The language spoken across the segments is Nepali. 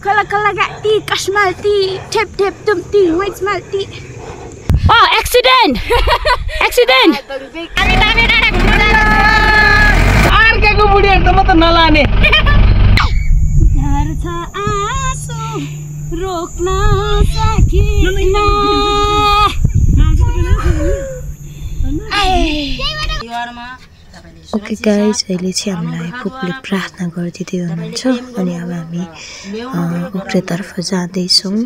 Kalagati, Kashmalti, Tip Tip Tumti, White Smalti. Oh, accident! Accident! अर्केको बुढीहरु त म त नलाने झर्छ आँसु रोक्न सकिन्न ओके गाइस अहिले चाहिँ हामीलाई पुपले प्रार्थना गरिदिँदै हुनुहुन्छ अनि अब हामी उक्रेतर्फ जाँदैछौँ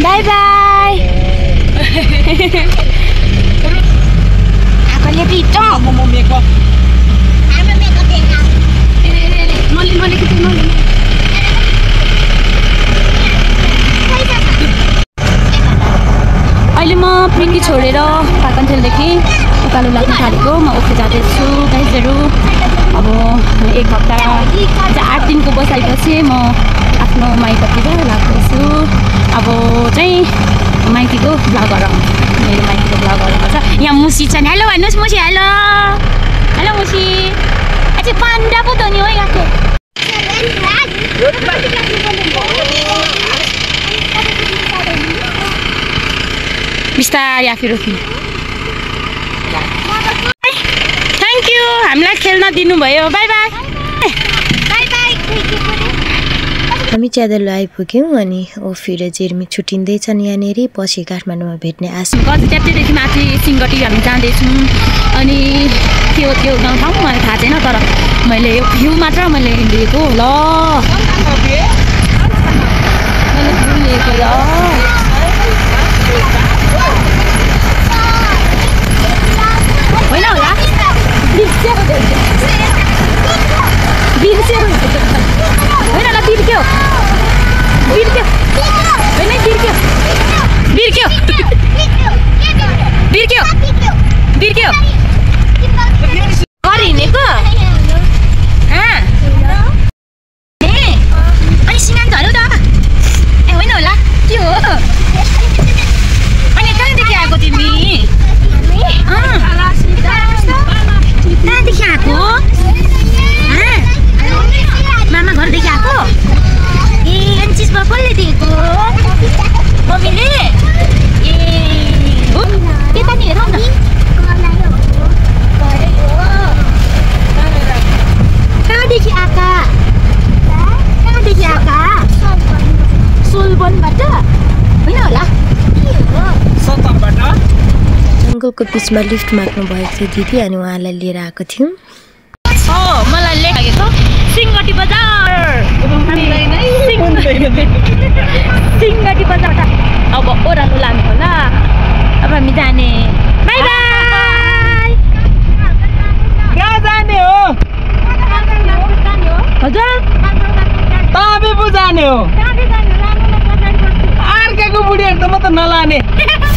बाई बाई आफूले पिटो अहिले म प्रिङ्की छोडेर पाकन्थेलदेखि उकालो लाग्न थालेको म उक्रे जाँदैछु गाइजहरू अब एक हप्ता 8 दिनको बसाइपछि म आफ्नो माइतीतिर लाग्दैछु अब चाहिँ माइतीको भ्लगहरू मेरो माइतीको भ्लगहरू गर्छ यहाँ मुसी छन् हेलो भन्नुहोस् मुसी हेलो हेलो मुसी अझै पान्डा पो त नि हो गएको बिस्तारै आफै रोक्नु थ्याङ्क यू हामीलाई खेल्न दिनुभयो बाई बाई हामी च्यादरलो आइपुग्यौँ अनि ओफी र जेर्मी छुट्टिँदैछन् यहाँनेरि पछि काठमाडौँमा भेट्ने आशा गजट्यापदेखि माथि सिङ्गटी हामी जाँदैछौँ अनि त्यो गाउँठाउँ मलाई थाहा छैन तर मैले यो भ्यू मात्र मैले लिएको ल मैले भ्यू लिएको ल होइन होला बिर्स्यो होइन होला बिर्क्यो बिर्क्यो होइन बिर्क्यो बिर्क्यो बिर्क्यो बिर्क्यो घर हिँडेको अनि सिँगान झऱ्यो त ए होइन होला के हो अनि कहाँदेखि आएको तिमी कहाँदेखि आएको मामा घरदेखि आएको ए अनि चिजमा कसले दिएको मम्मीले ए त्यता नि हेरौँ न कहाँदेखि आएका कहाँदेखि आएका सोलबनबाट होइन होला जङ्गलको बिचमा लिफ्ट माग्नु भएको थियो दिदी अनि उहाँलाई लिएर आएको थियौँ मलाई लेखेको सिङ्गटी बजार सिङ्गटी बजार अब ओह्रालो लानु होला अब हामी जाने बाई बाई कहाँ जाने हो हजुर ताबे पो जाने हो अर्केको बुढीहरु त म त नलाने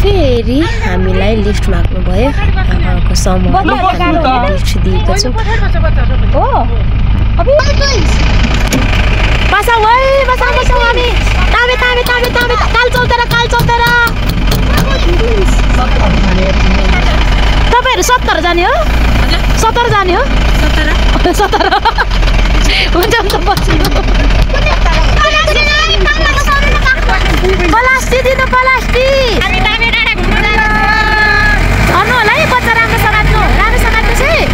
फेरि हामीलाई लिफ्ट माग्नु भयो आमाको समूहले हामीलाई लिफ्ट दिएको छौँ हो बसा वै बसा बसा हामी ताबे ताबे ताबे ताबे काल चौतेर तपाईहरु 70 जाने हो 70 जाने हो 17 हुन्छ त बस्नु पलास्टी दिनु पलास्टी भन्नु होला है बच्चा राम्रोसँग नाच्नु राम्रोसँग नाच्नु चाहिँ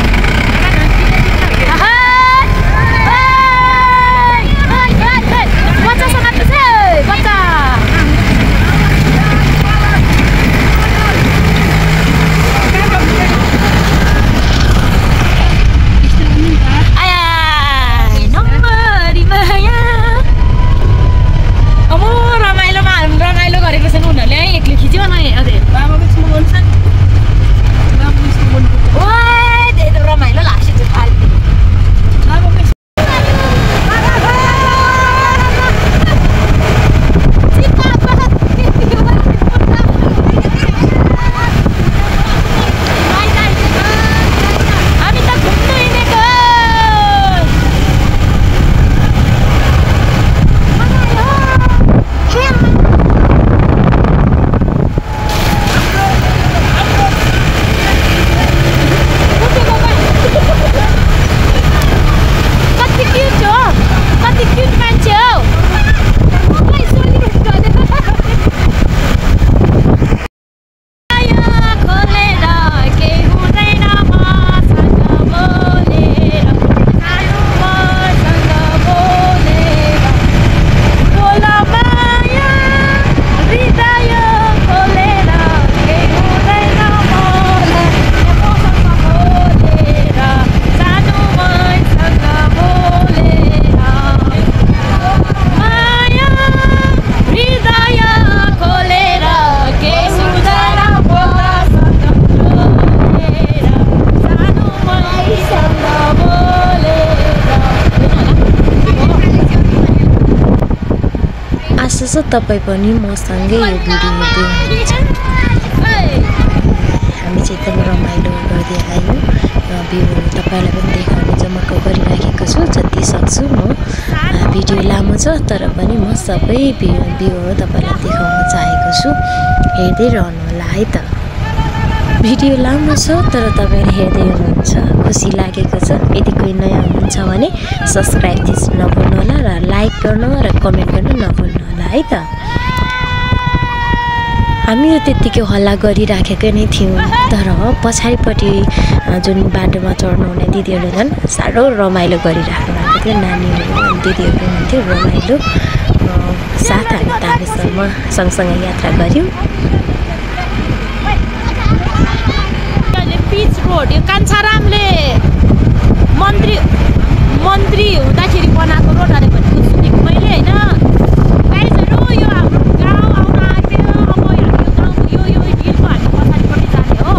बच्चासँग नाच्नु चाहिँ बच्चा आया नम्बरी माया आशा छ तपाईँ पनि मसँगै यो भिडियो हेर्दै हुनुहुन्छ। हामी चाहिँ एकदम रमाइलो गर्दै आयौँ र भ्यूहरू तपाईँलाई पनि देखाउने जमक्क गरिराखेको छु। जति सक्छु म भिडियो लामो छ तर पनि म सबै भ्यूहरू तपाईँलाई देखाउन चाहेको छु। हेर्दै रहनु होला है त। भिडियो लामो छ तर तपाईँले हेर्दै हुनुहुन्छ, खुसी लागेको छ। यदि कोही नयाँ हुनुहुन्छ भने सब्सक्राइब थिच्नु नभुल्नु होला र लाइक गर्नु र कमेन्ट गर्नु नभुल्नु होला है त। हामीहरू त्यत्तिकै हल्ला गरिराखेकै नै थियौँ तर पछाडिपट्टि जुन बाटोमा चढ्नुहुने दिदीहरूले झन् साह्रो रमाइलो गरिराख्नु भएको थियो। नानीहरू दिदीहरू हुनुहुन्थ्यो, रमाइलो साथ हामी ताबेसम्म सँगसँगै यात्रा गऱ्यौँ। पिच रोड यो कान्छारामले मन्त्री हुँदाखेरि बनाएको रोड अरे भनेको सुनेको मैले होइन। गाइजहरू यो हाम्रो गाउँ आउन आँट्यो। अब हामी यो गाउँको यो हिलको हामी पछाडिपट्टि जाने हो।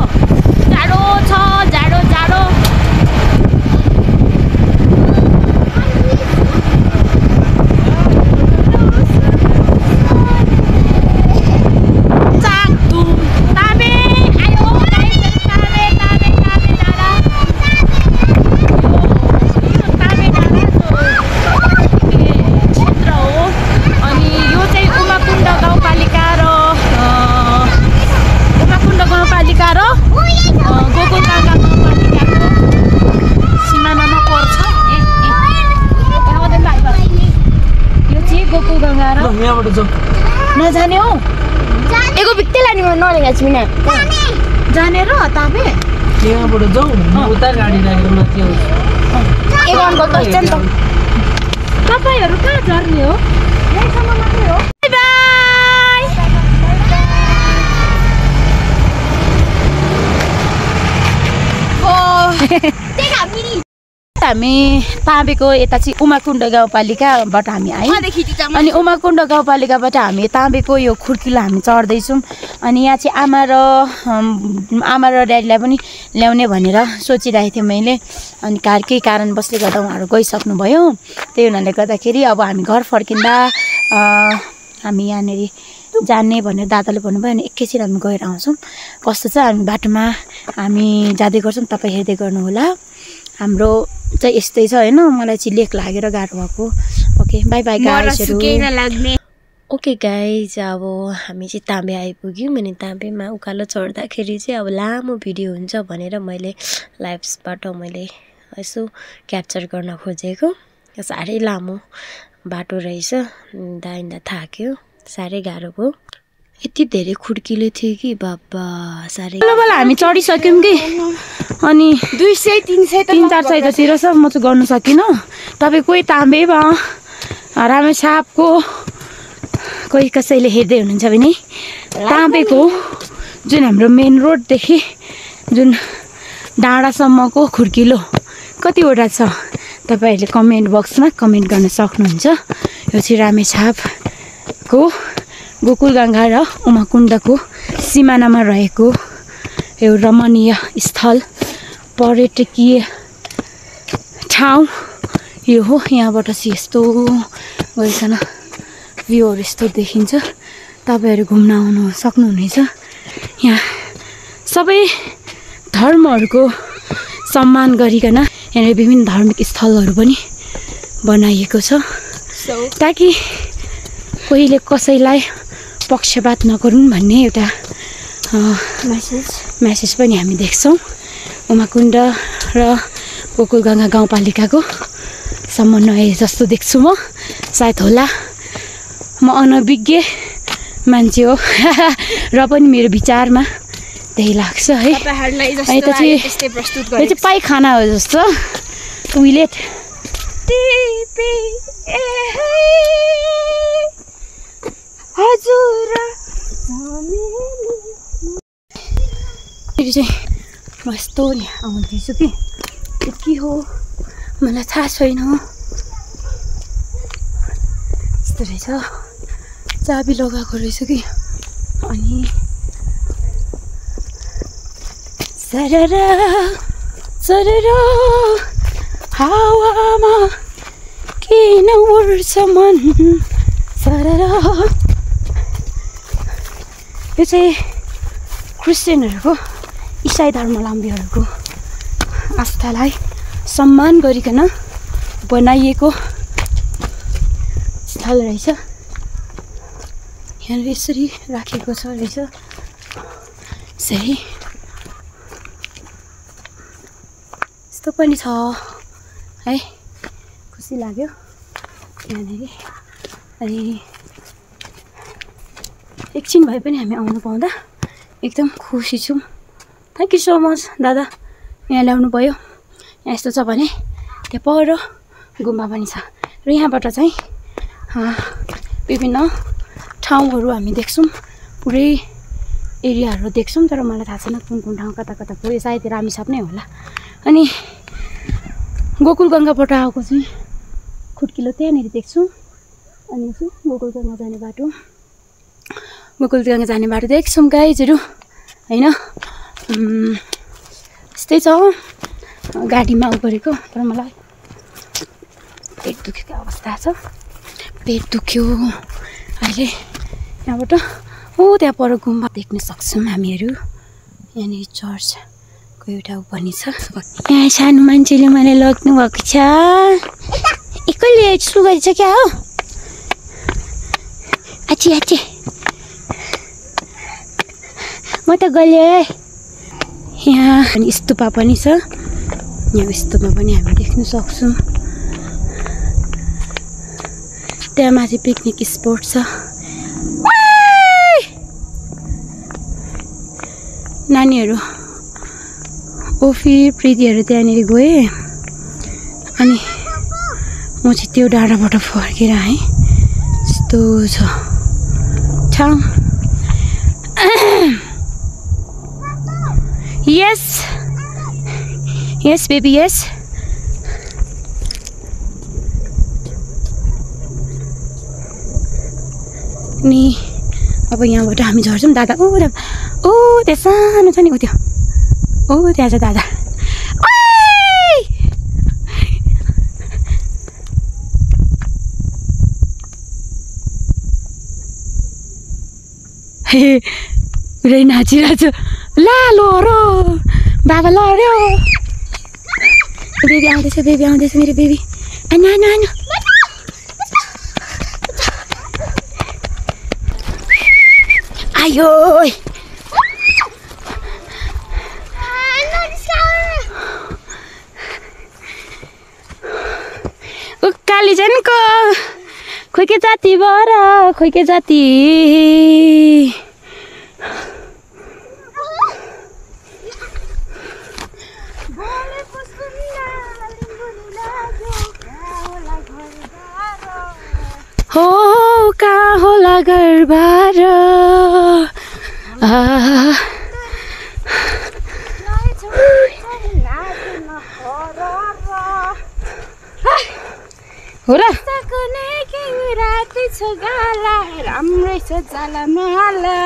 जाडो छ, जाडो जाडो। नजाने हो एगो भित्ते लाने नलेगा छिना जाने र ताबे यहाँबाट जाउँ उता गाडी राखेर माथि आउँछ। एगो अङ्कल त छ नि त। तपाईहरु कहाँ झर्ने हो? यहीसम्म मात्रै हो। Bye bye. हामी ताबेको यता चाहिँ उमाकुण्ड गाउँपालिकाबाट हामी आयौँ। अनि उमाकुण्ड गाउँपालिकाबाट हामी ताबेको यो खुर्किलो हामी चढ्दैछौँ। अनि यहाँ चाहिँ आमा र ड्याडीलाई पनि ल्याउने भनेर सोचिरहेको थिएँ मैले। अनि केही कारणवशले गर्दा उहाँहरू गइसक्नु भयो। त्यही हुनाले गर्दाखेरि अब हामी घर फर्किँदा हामी यहाँनिर जाने भनेर दादाले भन्नुभयो। अनि एकैछिन हामी गएर आउँछौँ। कस्तो छ हामी बाटोमा हामी जाँदै गर्छौँ, तपाईँ हेर्दै गर्नुहोला। हाम्रो चाहिँ यस्तै छ होइन। मलाई चाहिँ लेक लागेर गाह्रो भएको। ओके बाई बाई गाइजहरू। ओके गाइज अब हामी चाहिँ ताबे आइपुग्यौँ। अनि ताबेमा उकालो चढ्दाखेरि चाहिँ अब लामो भिडियो हुन्छ भनेर मैले लाइभ्सबाट मैले यसो क्याप्चर गर्न खोजेको। साह्रै लामो बाटो रहेछ, हिँड्दा थाक्यो, साह्रै गाह्रो भयो। यति धेरै खुड्किलो थियो कि बाबा साह्रै। हामी चढिसक्यौँ कि अनि 200-300-400 जतिर छ। म चाहिँ गर्नु सकिनँ। तपाईँ कोही ताबे वा रामेछापको कोही कसैले हेर्दै हुनुहुन्छ भने ताबेको जुन हाम्रो मेन रोडदेखि जुन डाँडासम्मको खुड्किलो कतिवटा छ तपाईँहरूले कमेन्ट बक्समा कमेन्ट गर्न सक्नुहुन्छ। यो चाहिँ रामेछापको गोकुलगङ्गा र उमाकुण्डको सिमानामा रहेको यो रमणीय स्थल पर्यटकीय ठाउँ यो हो। यहाँबाट चाहिँ यस्तो गरिकन भ्यूहरू यस्तो देखिन्छ। तपाईँहरू घुम्न आउनु सक्नुहुनेछ। यहाँ सबै धर्महरूको सम्मान गरिकन यहाँनिर विभिन्न धार्मिक स्थलहरू पनि बनाइएको छ ताकि कोहीले कसैलाई पक्षपात नगरून् भन्ने एउटा मेसेज पनि हामी देख्छौँ। उमाकुण्ड र गोकुलगङ्गा गाउँपालिकाको समन्वय जस्तो देख्छु म। सायद होला, म अनभिज्ञ मान्छे हो र पनि मेरो विचारमा त्यही लाग्छ है। यो चाहिँ पाइखाना हो जस्तो टोइलेट। म यस्तो आउँदैछु कि के हो मलाई थाहा छैन। यस्तो रहेछ, चाबी लगाएको रहेछ कि। अनि सररा सररा हावामा किन उड्छ मन यो चाहिँ क्रिस्चियनहरूको इसाई धर्मावलम्बीहरूको आस्थालाई सम्मान गरिकन बनाइएको स्थल रहेछ। यहाँनिर यसरी राखेको छ रहेछ। यसरी यस्तो पनि छ है, खुसी लाग्यो यहाँनिर। अनि एकछिन भए पनि हामी आउनु पाउँदा एकदम खुसी छौँ। थ्याङ्क यू सो मच दादा, यहाँ ल्याउनु भयो। यहाँ यस्तो छ भने त्यहाँ पर गुम्बा पनि छ र यहाँबाट चाहिँ विभिन्न ठाउँहरू हामी देख्छौँ, पुरै एरियाहरू देख्छौँ। तर मलाई थाहा छैन कुन कुन ठाउँ कता कता पुरै, सायद रामेछाप नै होला। अनि गोकुलगङ्गाबाट आएको चाहिँ खुड्किलो त्यहाँनिर देख्छौँ। अनि गोकुलगङ्गा जाने बाटो, गोकुलगङ्गा जाने बाटो देख्छौँ गाइजहरू होइन। यस्तै छ, गाडीमा उगरेको। तर मलाई पेट दुखेको अवस्था छ, पेट दुख्यो अहिले। यहाँबाट त्यहाँ पर गुम्बा देख्न सक्छौँ हामीहरू। यहाँनिर चर्चको एउटा ऊ पनि छ। यहाँ सानो मान्छेले मलाई लग्नु भएको छ। कसले सुरु गरेछ क्या हो? आची आची म त गलेँ। यहाँ अनि स्तूपा पनि छ। यहाँ स्तूपा पनि हामी देख्न सक्छौँ। त्यहाँ माथि पिकनिक स्पोट छ। नानीहरू ओफी प्रीतिहरू त्यहाँनिर गए। अनि म चाहिँ त्यो डाँडाबाट फर्केर आएँ। यस्तो छ ठाउँ। यस यस बेबी यस। अनि अब यहाँबाट हामी झर्छौँ। दादा त्यहाँ सानो छ नि, त्यो त्यहाँ छ दादा। पुरै नाचिरहेछ। ला लरो बाबा लड्यो। बेबी आउँदैछ, बेबी आउँदैछ, मेरो बेबी। नानु आनु आयो। उकाली जानको खोइ के जाति बर, खोइ के जाति। हो कहाँ होला घरबार। हो र राम्रै छ जाला माला।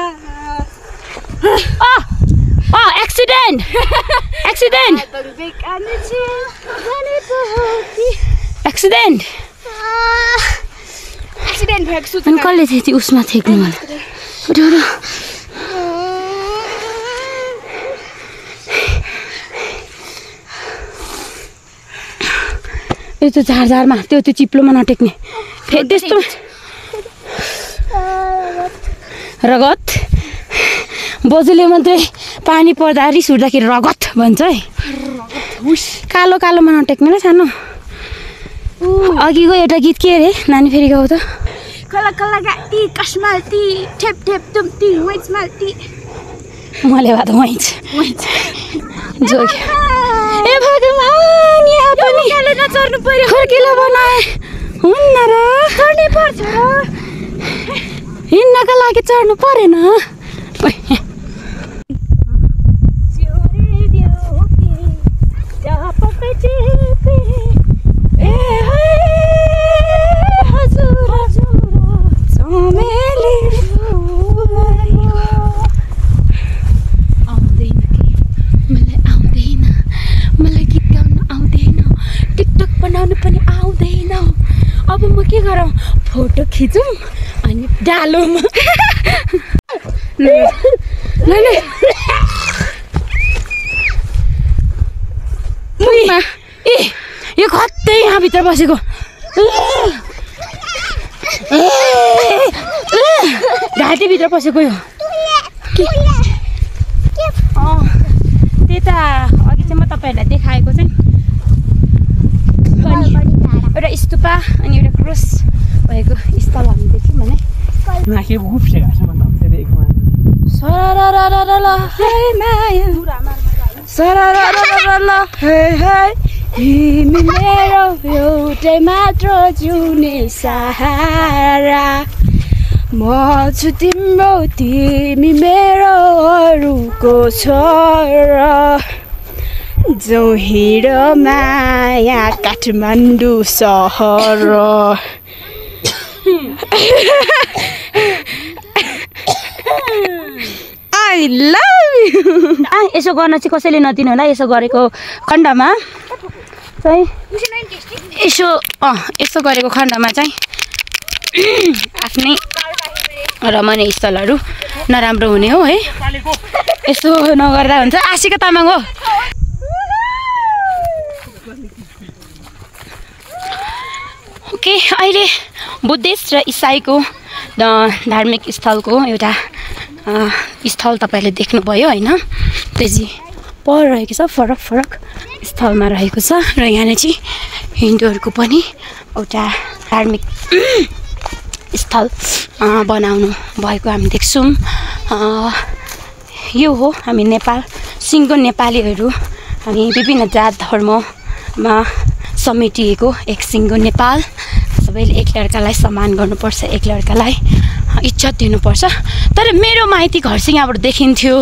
एक्सिडेन्ट एक्सिडेन्ट एक्सिडेन्ट एक्सिडेन्ट भएको छु। अनि कसले थियो त्यो उसमा थेक्नु मलाई? यो त झारझारमा त्यो चिप्लोमा नटेक्ने त्यस्तो रगत। बोजूले मात्रै पानी पर्दा रिस उठ्दाखेरि रगत भन्छ है। कालो कालोमा नटेक्ने ल सानो। अघिको एउटा गीत के अरे नानी फेरि गाउँ त? कला कला गाती कस्माल्ती ठेप ठेप तुम्ती वाइच माल्ती। मैले भए त वाइच जोग्यो। ए भगवान यहाँ पनि नचर्नु पर्यो। खुर्किलो बनाए हुन्न र? चढ्नै पर्छ र। हिँड्नका लागि चढ्नु परेन। अब म के गरौँ? फोटो खिचौँ अनि डालोमा ए यो कतै यहाँभित्र बसेको घाँटीभित्र पसेको यो त्यही त अघि चाहिँ म तपाईँहरूलाई देखाएको चाहिँ एउटा स्तूपा अनि एउटा क्रस भएको स्थल हामी देख्यौँ भने तिमी मेरो एउटै मात्र जिउने सहारा म छु तिम्रो तिमी मेरो अरूको छोरा जो हिँडो माया काठमाडौँ सहर आई लभ यु यसो गर्न चाहिँ कसैले नदिनु होला यसो गरेको खण्डमा चाहिँ यसो गरेको खण्डमा चाहिँ आफ्नै रमणीय स्थलहरू नराम्रो हुने हो है यसो नगर्दा हुन्छ आशिका तामाङ हो ओके अहिले बुद्धिस्ट र इसाईको धार्मिक स्थलको एउटा स्थल तपाईँले देख्नुभयो होइन त्यो चाहिँ पर रहेको छ फरक फरक स्थलमा रहेको छ र यहाँ चाहिँ हिन्दूहरूको पनि एउटा धार्मिक स्थल बनाउनु भएको हामी देख्छौँ यो हो हामी नेपाल सिङ्गो नेपालीहरू हामी विभिन्न जात धर्ममा समेटिएको एक सिङ्गो नेपाल सबैले एक लड्कालाई सम्मान गर्नुपर्छ एक लड्कालाई इज्जत दिनुपर्छ तर मेरो माइती घर चाहिँ यहाँबाट देखिन्थ्यो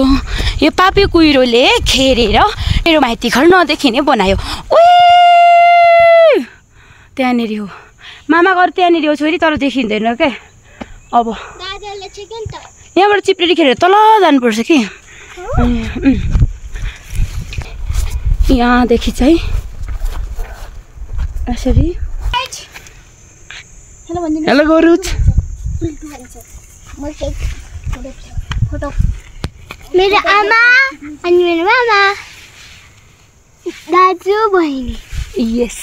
यो पापी कुहिरोले खेरेर मेरो माइती घर नदेखिने बनायो त्यहाँनिर हो मामा घर त्यहाँनिर हो छोरी तर देखिँदैन क्या अब यहाँबाट चिप्लेरी खेरेर तल जानुपर्छ कि यहाँदेखि चाहिँ यसरी हेलो गरुज मेरो आमा अनि मेरो मामा दाजु बहिनी यस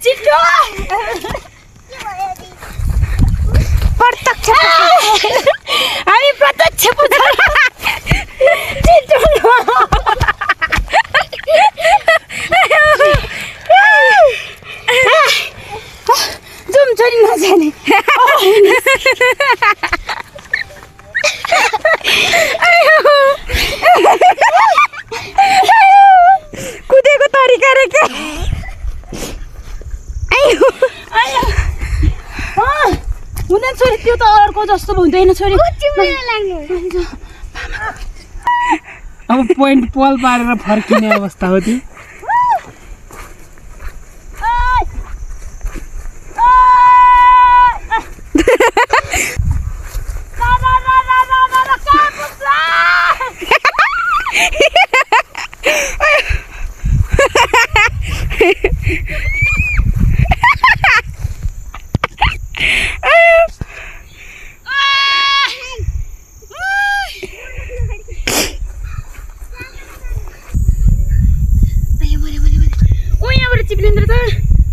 छिटो प्रत्यक्ष हामी प्रत्यक्ष छिटो जुम छोरी नजाने कुदेको तरिका रे के हुँदैन छोरी त्यो त अर्को जस्तो हुँदैन छोरी अब पोइन्ट पल पारेर फर्किने अवस्था हो त्यो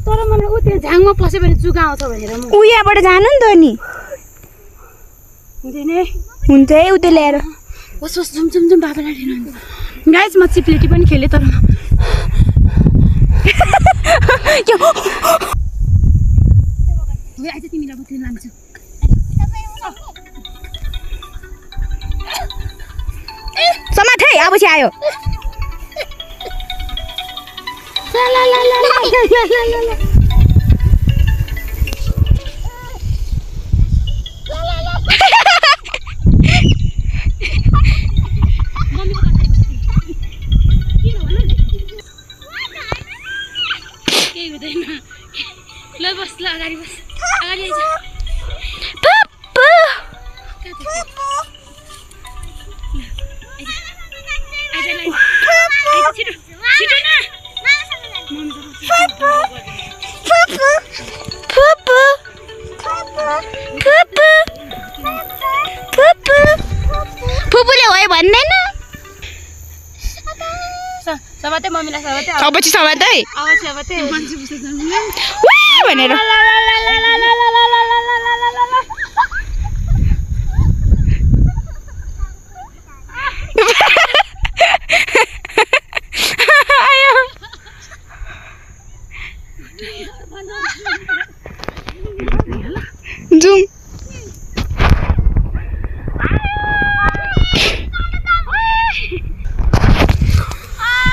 तर मलाई ऊ त्यो झाङमा पस्यो भने जुगा आउँछ भनेर म उ यहाँबाट जानु नि त नि हुँदैन हुन्छ है उतै ल्याएर होस् होस् जुम जुम जुम बाबालाई लिनु गाइस म चिप्लेटी पनि खेलेँ तर आज तिमीलाई म त्यो लान्छु समात है अब चाहिँ आयो केही हुँदैन ल बस ल अगाडि बस अगाडि आइज फुपू फुपू फुपू फुपूले हो भन्दैन समाते मम्मीलाई समाते अब चाहिँ समाते अब समाते भनेर जुम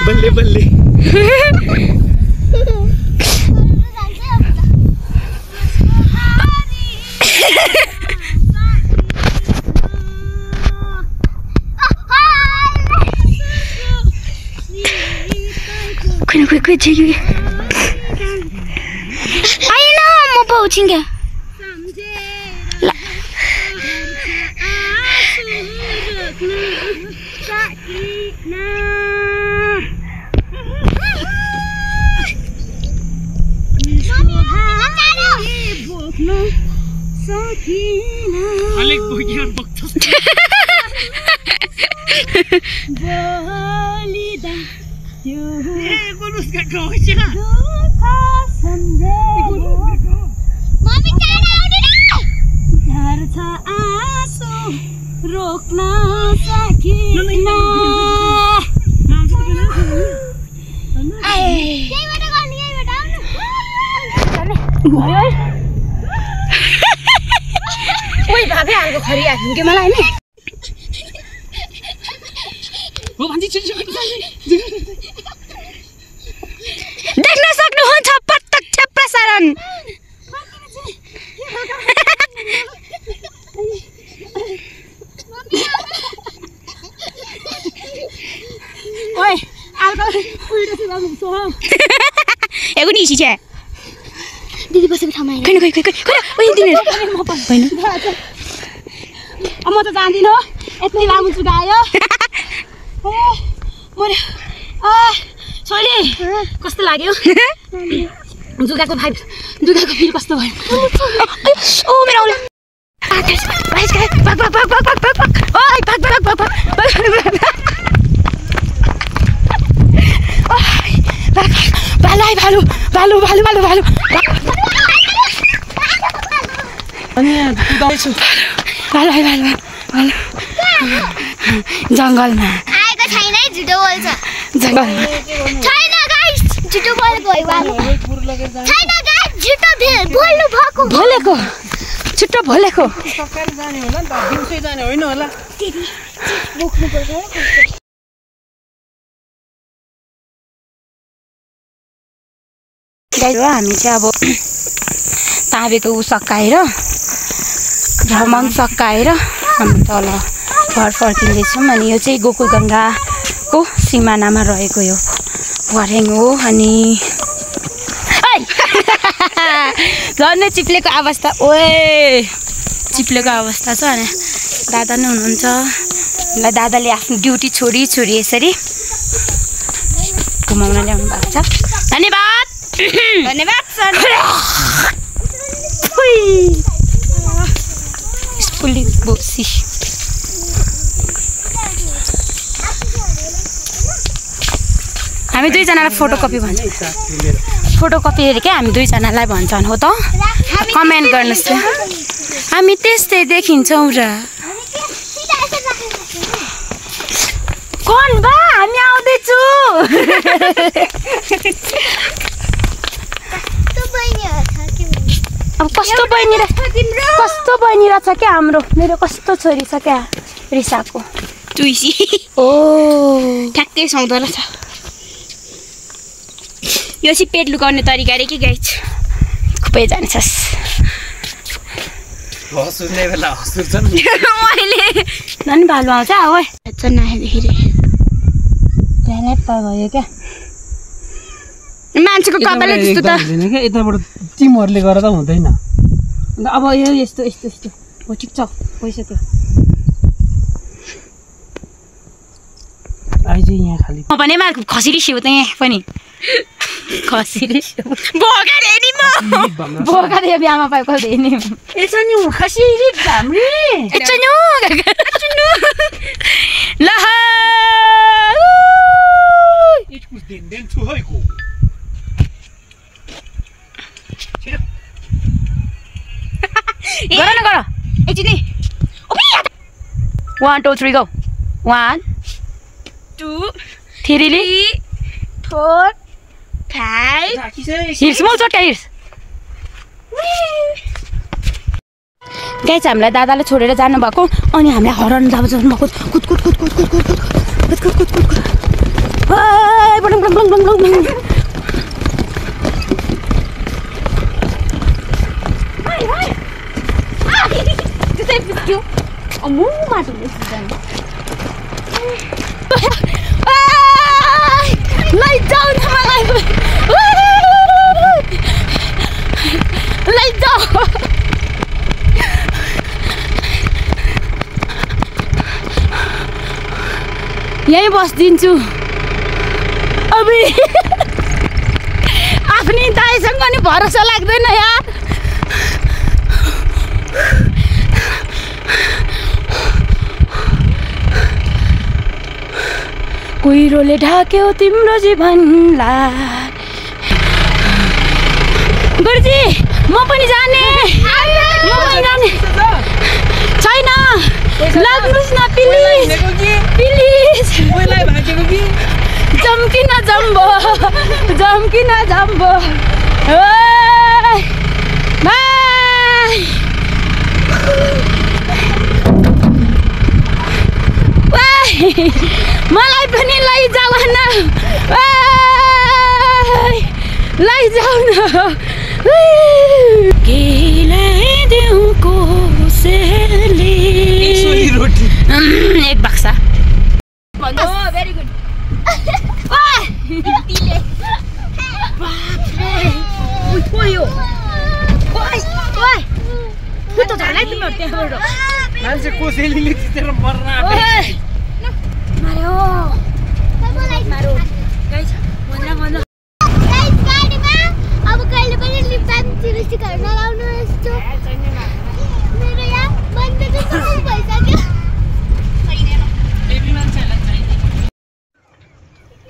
बल्ले बल्ले खोइ छिगे आएन म पाउँछिन् क्या अलिक बोकिएर बोक्छस् रोक्न सकिन ओइ भाभी हालको खरी हाल्नु के मलाई नि हो भन्छ देख्न सक्नुहुन्छ प्रत्यक्ष प्रसारण ओइ आलको उल्टो सिधा घुम्छौ एगो नि छिचे दिदी बसेको ठाउँमा खै ओइ दिने म पनि म त जान्दिन यति लामो चुकायो मरे छोरी कस्तो लाग्यो जुगाको फिल कस्तो भयो ओ मेरो औला भाइ भाग ओइ भाग भालु अनि दौड्छु भालु जङ्गलमा आएको छैन है झुटो बोल्छ जङ्गल छैन गाइस झुटो बोलेको छैन गाइस झुटो बोल्नु भएको छिटो भोलेको सरकारी जाने होला नि त दिउँसै जाने होइन होला बोक्नु पर्छ हामी चाहिँ अब ताबेको सकाएर भ्रमण सकाएर हामी तल घर फर्किँदैछौँ अनि यो चाहिँ गोकुल गङ्गाको सिमानामा रहेको यो भर्याङ हो अनि झन् चिप्लेको अवस्था चिप्लेको अवस्था छ अनि दादा नै हुनुहुन्छ दादाले आफ्नो ड्युटी छोडी यसरी घुमाउन ल्याउनु भएको छ धन्यवाद सर स्पुलिङ बोक्सी हामी दुईजनालाई फोटोकपी भन्छ फोटोकपी हेरे क्या हामी दुईजनालाई भन्छन् हो त कमेन्ट गर्नुहोस् ल हामी त्यस्तै देखिन्छौँ र कौन बा हामी आउँदैछु अब कस्तो बहिनी रहेछ क्या हाम्रो मेरो कस्तो छोरी छ क्या रिसाको टुइसी ओ ठ्याक्कै सुहाउँदो रहेछ यो चाहिँ पेट लुकाउने तरिका रे कि गाइस खुबै जान्छस् हसुर्ने बेला हसुर्छ नि मैले नन भालु आउँछ ओए अच्छा नाहेदेखि रे ल्याप भयो क्या मान्छेको कपालै त्यस्तो त हुँदैन क्या यताबाट टिमहरूले गरेर त हुँदैन अन्त अब यो यस्तो हो ठिक छ भइसक्यो आइज यहाँ खाली म पनि मा खसिरी सिउ त यहाँ पनि खसिरी सिउ बोका रे नि म बोका दे बिहामा पाइ कल दे नि यसो नि खसिरी भाम्री एचन्यु ल इटकुस दिन छु हैको गर न गर एकछिन 1 2 3 गो 1 2 3 4 5 हिर्स म चट्टा हिर्स गाइस हामीलाई दादाले छोडेर जानुभएको अनि हामीलाई हराउन जानुभएको कुद कुद कुद कुद कुद कुद कुद कुद कुद कुद कुद कुद हाय बङ बङ बङ बङ बङ हाय हाय त्यसै पिस्क्यो अमु माटोले सिजान लाई जाऊ न मलाई लाई जाऊ यही बस्दिन्छु अबे आफ्नै दाइसँग नि भरोसा लाग्दैन यार कुहिरोले ढाक्यो तिम्रो जीवनलाई गुरुजी म पनि जाने छैन लाग्नुस् न प्लिज प्लिज जम्किन जम्बो जम्किन जम्बो बाई मलाई पनि लैजाऊ न लैजाऊ न ल्याइदेऊ कोसेली एक बक्सा भेरी गुड मान्छे कोसेलीले चितेर मर्न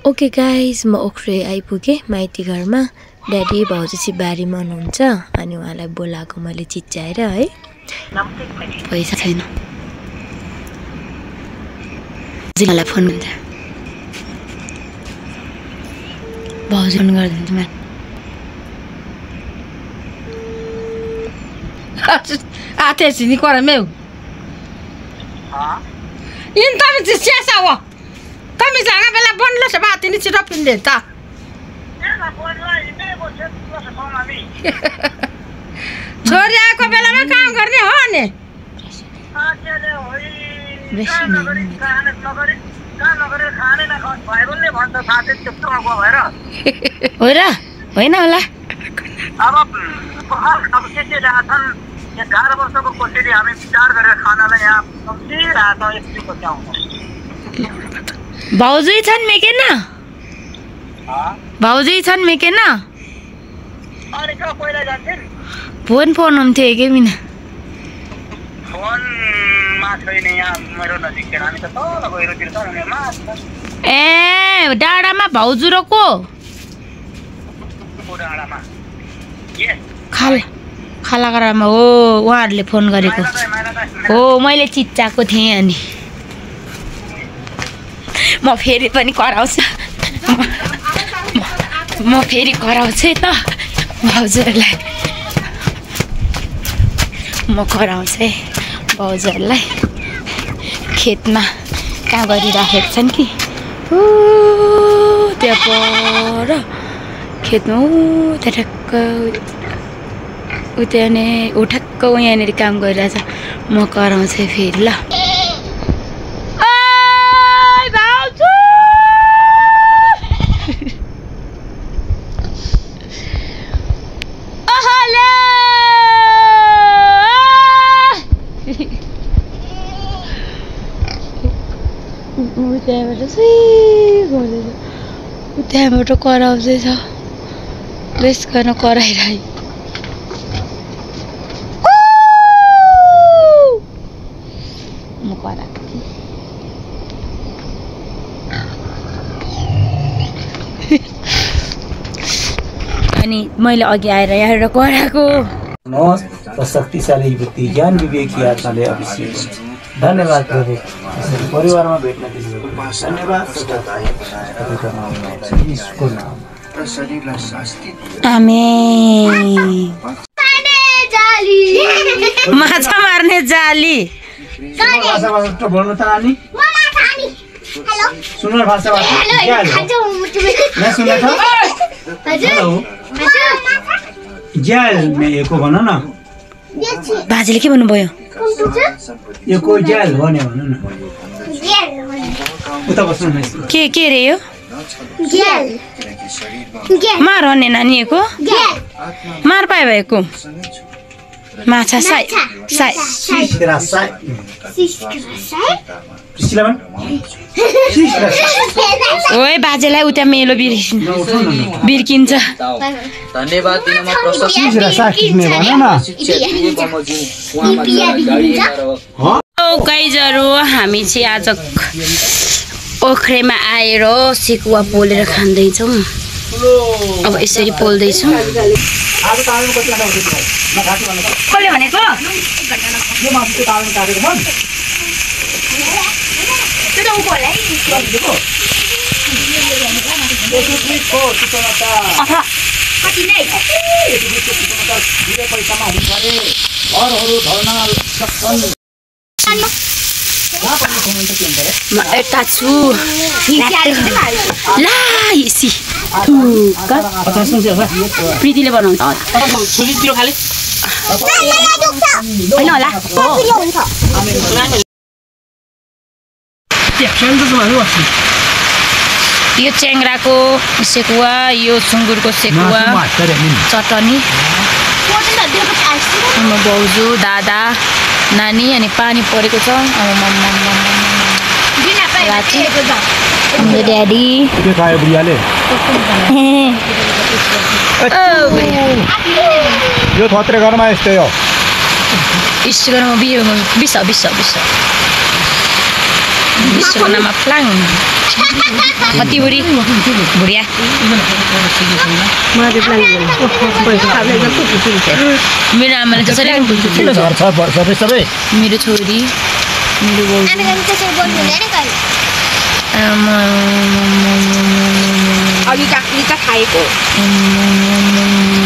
ओके गाइज म ओख्रे आइपुगेँ माइती घरमा ड्याडी भाउजू चाहिँ बारीमा हुनुहुन्छ अनि उहाँलाई बोलाएको मैले चिच्याएर है पैसा छैन जिल्लालाई फोन हुन्छ भाउजू फोन गरिदिन्छु म आते sini kau meu. Ini kami siapa wa? Kami jangan bela bonlo sebab ini sudah pindah ta. छोरी आएको बेलामा काम गर्ने हो नि हो र होइन होला भाउजू छन् मेकेन भाउजू छन् मेकेन फोन फोन हुन्थ्यो के मिना ए डाँडामा भाउजू र को खालागरामा हो उहाँहरूले फोन गरेको हो मैले चिच्चाएको थिएँ अनि म फेरि पनि कराउँछु म फेरि कराउँछु त भाउजूहरूलाई म कराउँछु है भाउजूहरूलाई खेतमा कहाँ गरिराखेको छन् कि त्यहाँ पर खेतमा त्यहाँ ठ्याक्क उता नै ठ्याक्क यहाँनिर काम गरिरहेछ म कराउँछु फेरि ल त्यहाँबाट चाहिँ गर्दैछ त्यहाँबाट कराउँदैछ रेस गर्न कराइरहे म कराएको थिएँ अनि मैले अघि आएर यहाँ कराएको र शक्तिशाली युवती ज्ञान विवेकी आत्माले अभिषेक हुन्छ। धन्यवाद प्रभु, परिवारमा भेट्न दिनुभयो। धन्यवाद यीशुको नाम। आमेन। माछा मार्ने जाली बोल्नु त नानी सुनर भाषाबाट ज्याल में एको भन न बाजेले के भन्नुभयो एको ज्याल भने भन न उता बस्नु न के रे यो मार हने नानी एको मार पाए भएको माछा साइ साइ ओए बाजेलाई उता मेलो बिर्किन्छ धन्यवाद दिनमा गाइजहरु हामी चाहिँ आज ओखरेमा आएर सेकुवा पोलेर खाँदैछौँ। अब यसरी पोल्दैछौँ। कसले भनेको म यता छु प्रीतिले बनाउँछ होइन होला यो च्याङ्राको सेकुवा यो सुँगुरको सेकुवा चटनी म भाउजू दादा नानी अनि पानी परेको छ ड्याडी यो थत्रे घरमा यस्तै हो इस्टगरमा विश्वकर्मामा प्लाङ कति बुढी बुढिया मेरो आमाले जसरी मेरो छोरी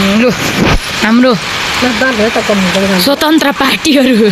मेरो हाम्रो स्वतन्त्र पार्टीहरू